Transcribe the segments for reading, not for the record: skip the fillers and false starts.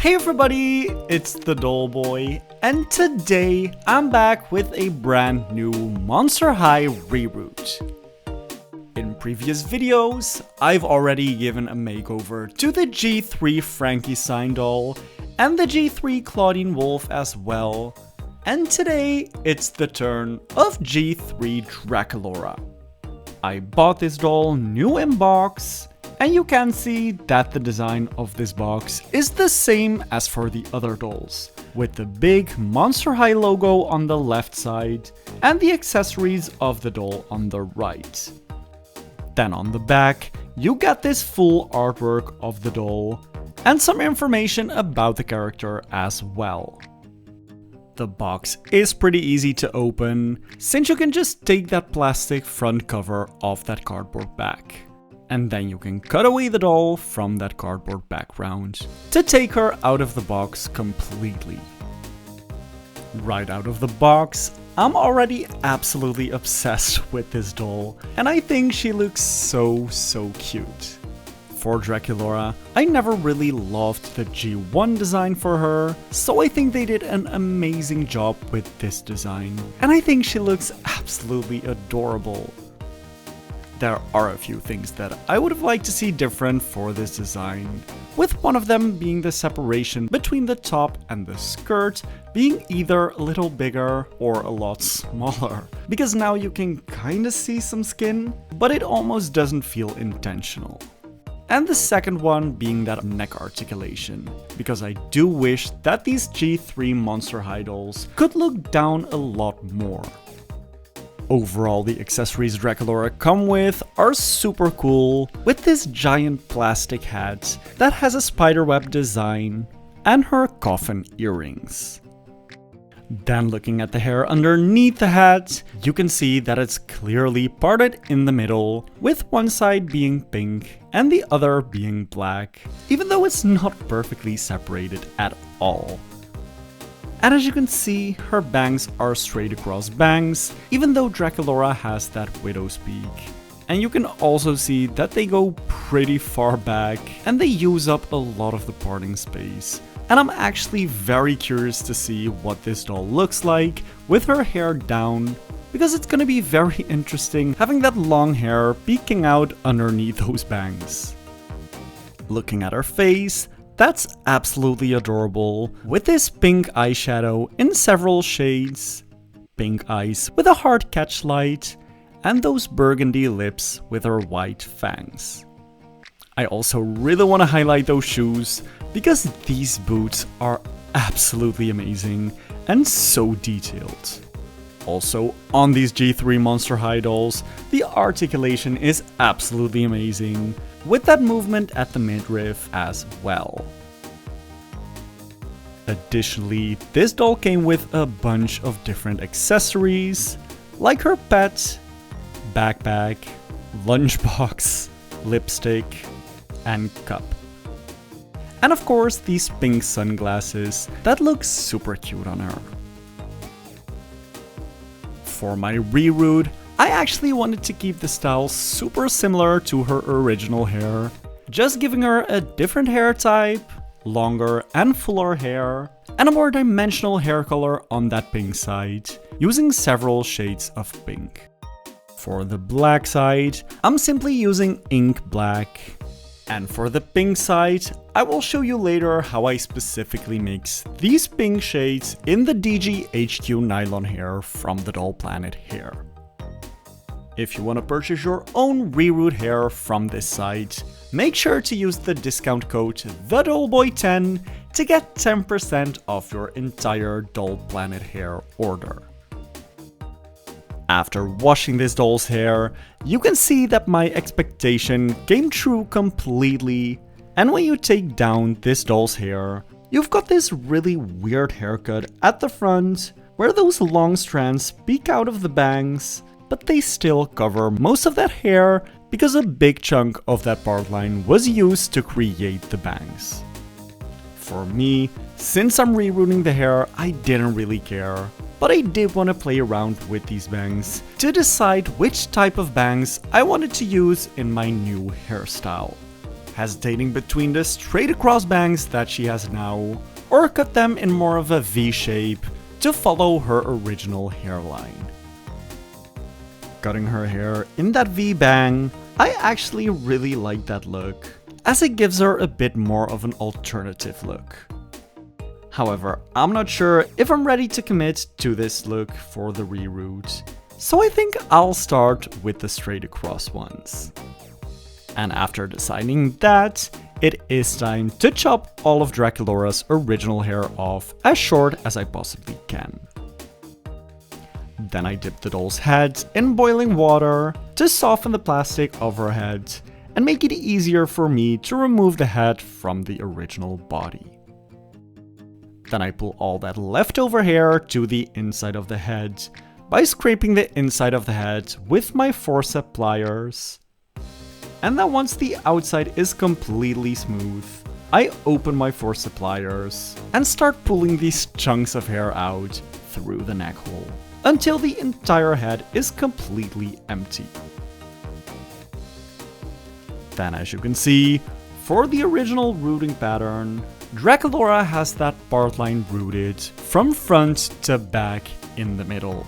Hey everybody, it's the Doll Boy, and today I'm back with a brand new Monster High reroot. In previous videos, I've already given a makeover to the G3 Frankenstein doll and the G3 Claudine Wolf as well, and today it's the turn of G3 Draculaura. I bought this doll new in box, and you can see that the design of this box is the same as for the other dolls, with the big Monster High logo on the left side and the accessories of the doll on the right. Then on the back, you get this full artwork of the doll and some information about the character as well. The box is pretty easy to open, since you can just take that plastic front cover off that cardboard back. And then you can cut away the doll from that cardboard background to take her out of the box completely. Right out of the box, I'm already absolutely obsessed with this doll, and I think she looks so cute. For Draculaura, I never really loved the G1 design for her, so I think they did an amazing job with this design, and I think she looks absolutely adorable. There are a few things that I would have liked to see different for this design, with one of them being the separation between the top and the skirt being either a little bigger or a lot smaller, because now you can kinda see some skin, but it almost doesn't feel intentional. And the second one being that neck articulation, because I do wish that these G3 Monster High dolls could look down a lot more. Overall, the accessories Draculaura come with are super cool, with this giant plastic hat that has a spiderweb design and her coffin earrings. Then looking at the hair underneath the hat, you can see that it's clearly parted in the middle, with one side being pink and the other being black, even though it's not perfectly separated at all. And as you can see, her bangs are straight across bangs, even though Draculaura has that widow's peak. And you can also see that they go pretty far back and they use up a lot of the parting space. And I'm actually very curious to see what this doll looks like with her hair down, because it's gonna be very interesting having that long hair peeking out underneath those bangs. Looking at her face, that's absolutely adorable, with this pink eyeshadow in several shades, pink eyes with a hard catch light, and those burgundy lips with her white fangs. I also really want to highlight those shoes, because these boots are absolutely amazing and so detailed. Also, on these G3 Monster High dolls, the articulation is absolutely amazing, with that movement at the midriff as well. Additionally, this doll came with a bunch of different accessories, like her pet, backpack, lunchbox, lipstick, and cup. And of course, these pink sunglasses that look super cute on her. For my reroot, I actually wanted to keep the style super similar to her original hair, just giving her a different hair type, longer and fuller hair, and a more dimensional hair color on that pink side, using several shades of pink. For the black side, I'm simply using ink black. And for the pink side, I will show you later how I specifically mix these pink shades in the DGHQ nylon hair from the Doll Planet hair. If you want to purchase your own reroot hair from this site, make sure to use the discount code TheDollBoy10 to get 10% off your entire Doll Planet hair order. After washing this doll's hair, you can see that my expectation came true completely, and when you take down this doll's hair, you've got this really weird haircut at the front, where those long strands peek out of the bangs, but they still cover most of that hair because a big chunk of that part line was used to create the bangs. For me, since I'm rerooting the hair, I didn't really care, but I did want to play around with these bangs to decide which type of bangs I wanted to use in my new hairstyle. hesitating between the straight across bangs that she has now, or cut them in more of a V shape to follow her original hairline. Cutting her hair in that V bang, I actually really like that look, as it gives her a bit more of an alternative look. However, I'm not sure if I'm ready to commit to this look for the reroot, so I think I'll start with the straight across ones. And after deciding that, it is time to chop all of Draculaura's original hair off as short as I possibly can. Then I dip the doll's head in boiling water to soften the plastic of her head and make it easier for me to remove the head from the original body. Then I pull all that leftover hair to the inside of the head by scraping the inside of the head with my forceps pliers. And then once the outside is completely smooth, I open my forceps pliers and start pulling these chunks of hair out through the neck hole until the entire head is completely empty. Then, as you can see, for the original rooting pattern, Draculaura has that part line rooted from front to back in the middle.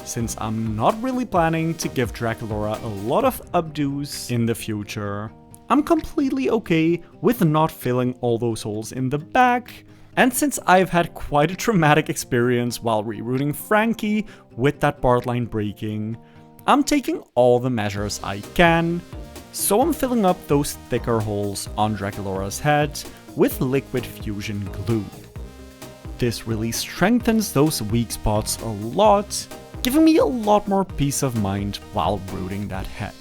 Since I'm not really planning to give Draculaura a lot of updos in the future, I'm completely okay with not filling all those holes in the back. And since I've had quite a traumatic experience while rerooting Frankie with that part line breaking, I'm taking all the measures I can. So I'm filling up those thicker holes on Draculaura's head with liquid fusion glue. This really strengthens those weak spots a lot, giving me a lot more peace of mind while rooting that head.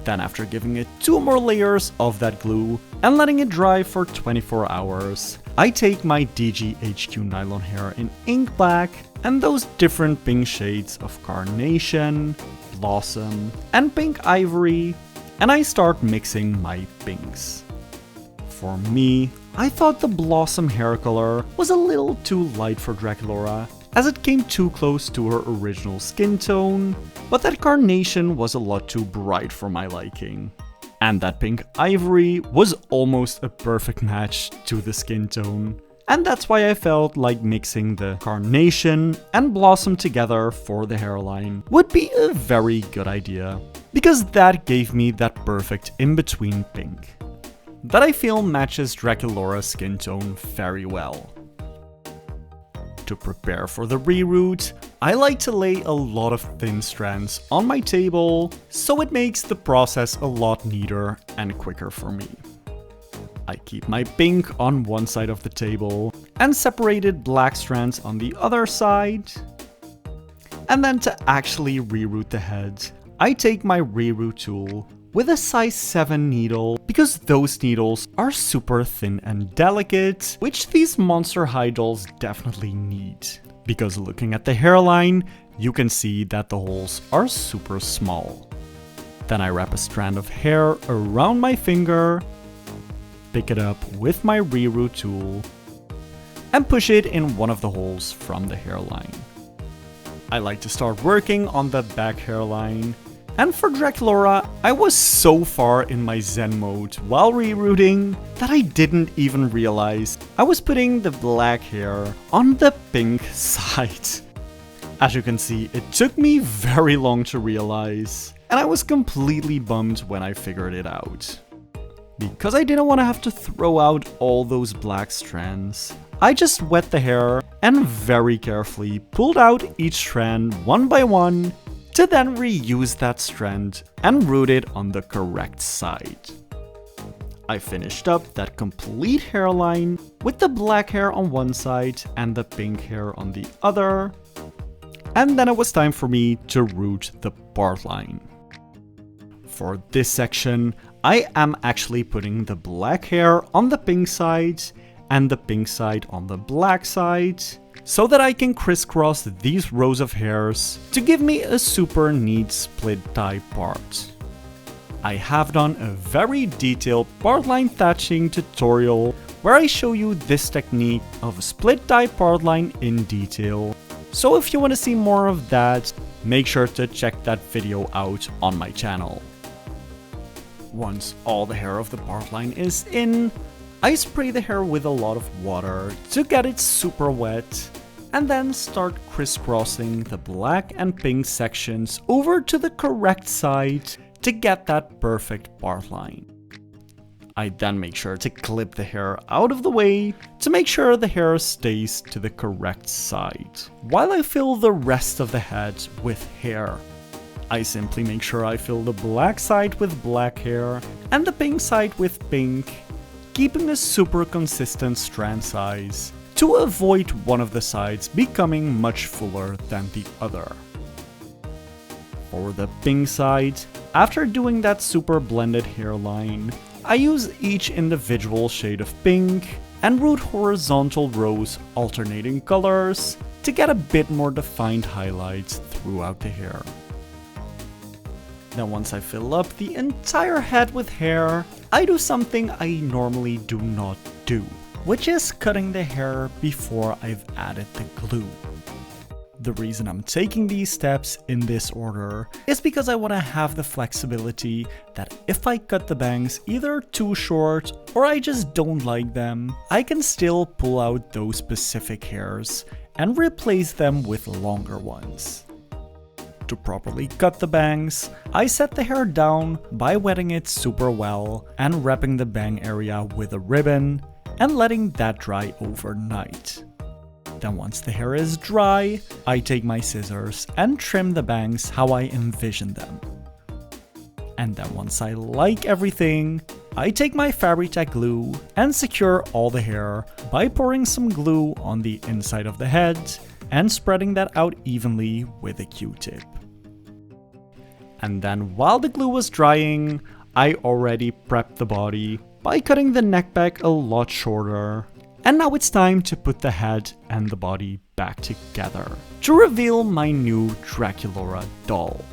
Then after giving it 2 more layers of that glue and letting it dry for 24 hours, I take my DGHQ nylon hair in ink black and those different pink shades of carnation, blossom, and pink ivory, and I start mixing my pinks. For me, I thought the blossom hair color was a little too light for Draculaura, as it came too close to her original skin tone, but that carnation was a lot too bright for my liking. And that pink ivory was almost a perfect match to the skin tone, and that's why I felt like mixing the carnation and blossom together for the hairline would be a very good idea, because that gave me that perfect in-between pink that I feel matches Draculaura's skin tone very well. To prepare for the reroot, I like to lay a lot of thin strands on my table, so it makes the process a lot neater and quicker for me. I keep my pink on one side of the table and separated black strands on the other side. And then to actually reroot the head, I take my reroot tool with a size 7 needle, because those needles are super thin and delicate, which these Monster High dolls definitely need. Because looking at the hairline, you can see that the holes are super small. Then I wrap a strand of hair around my finger, pick it up with my reroot tool, and push it in one of the holes from the hairline. I like to start working on the back hairline. And for Draculaura, I was so far in my zen mode while rerooting that I didn't even realize I was putting the black hair on the pink side. As you can see, it took me very long to realize, and I was completely bummed when I figured it out. Because I didn't want to have to throw out all those black strands, I just wet the hair and very carefully pulled out each strand one by one, to then reuse that strand and root it on the correct side. I finished up that complete hairline with the black hair on one side and the pink hair on the other. And then it was time for me to root the part line. For this section, I am actually putting the black hair on the pink side and the pink side on the black side, so that I can crisscross these rows of hairs to give me a super neat split dye part. I have done a very detailed part line thatching tutorial where I show you this technique of a split dye part line in detail, so if you want to see more of that, make sure to check that video out on my channel. Once all the hair of the part line is in, I spray the hair with a lot of water to get it super wet, and then start crisscrossing the black and pink sections over to the correct side to get that perfect part line. I then make sure to clip the hair out of the way to make sure the hair stays to the correct side, while I fill the rest of the head with hair. I simply make sure I fill the black side with black hair and the pink side with pink, keeping a super consistent strand size to avoid one of the sides becoming much fuller than the other. For the pink side, after doing that super blended hairline, I use each individual shade of pink and root horizontal rows alternating colors to get a bit more defined highlights throughout the hair. Then once I fill up the entire head with hair, I do something I normally do not do, which is cutting the hair before I've added the glue. The reason I'm taking these steps in this order is because I want to have the flexibility that if I cut the bangs either too short or I just don't like them, I can still pull out those specific hairs and replace them with longer ones. To properly cut the bangs, I set the hair down by wetting it super well and wrapping the bang area with a ribbon and letting that dry overnight. Then once the hair is dry, I take my scissors and trim the bangs how I envision them. And then once I like everything, I take my Fabri-Tac glue and secure all the hair by pouring some glue on the inside of the head and spreading that out evenly with a Q-tip. And then while the glue was drying, I already prepped the body by cutting the neck back a lot shorter. And now it's time to put the head and the body back together to reveal my new Draculaura doll.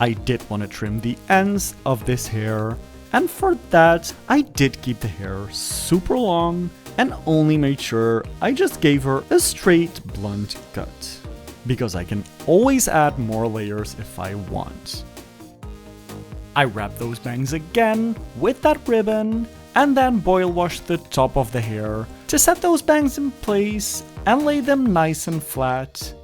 I did want to trim the ends of this hair, and for that I did keep the hair super long and only made sure I just gave her a straight blunt cut, because I can always add more layers if I want. I wrap those bangs again with that ribbon and then boil wash the top of the hair to set those bangs in place and lay them nice and flat.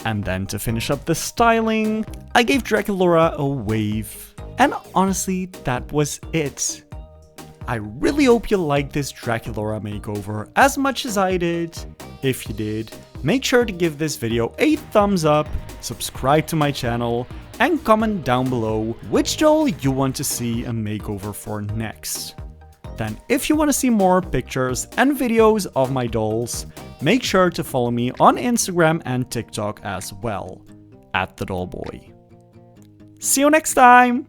And then to finish up the styling, I gave Draculaura a wave, and honestly that was it. I really hope you liked this Draculaura makeover as much as I did. If you did, make sure to give this video a thumbs up, subscribe to my channel, and comment down below which doll you want to see a makeover for next. Then if you want to see more pictures and videos of my dolls, make sure to follow me on Instagram and TikTok as well, @thedollboy. See you next time!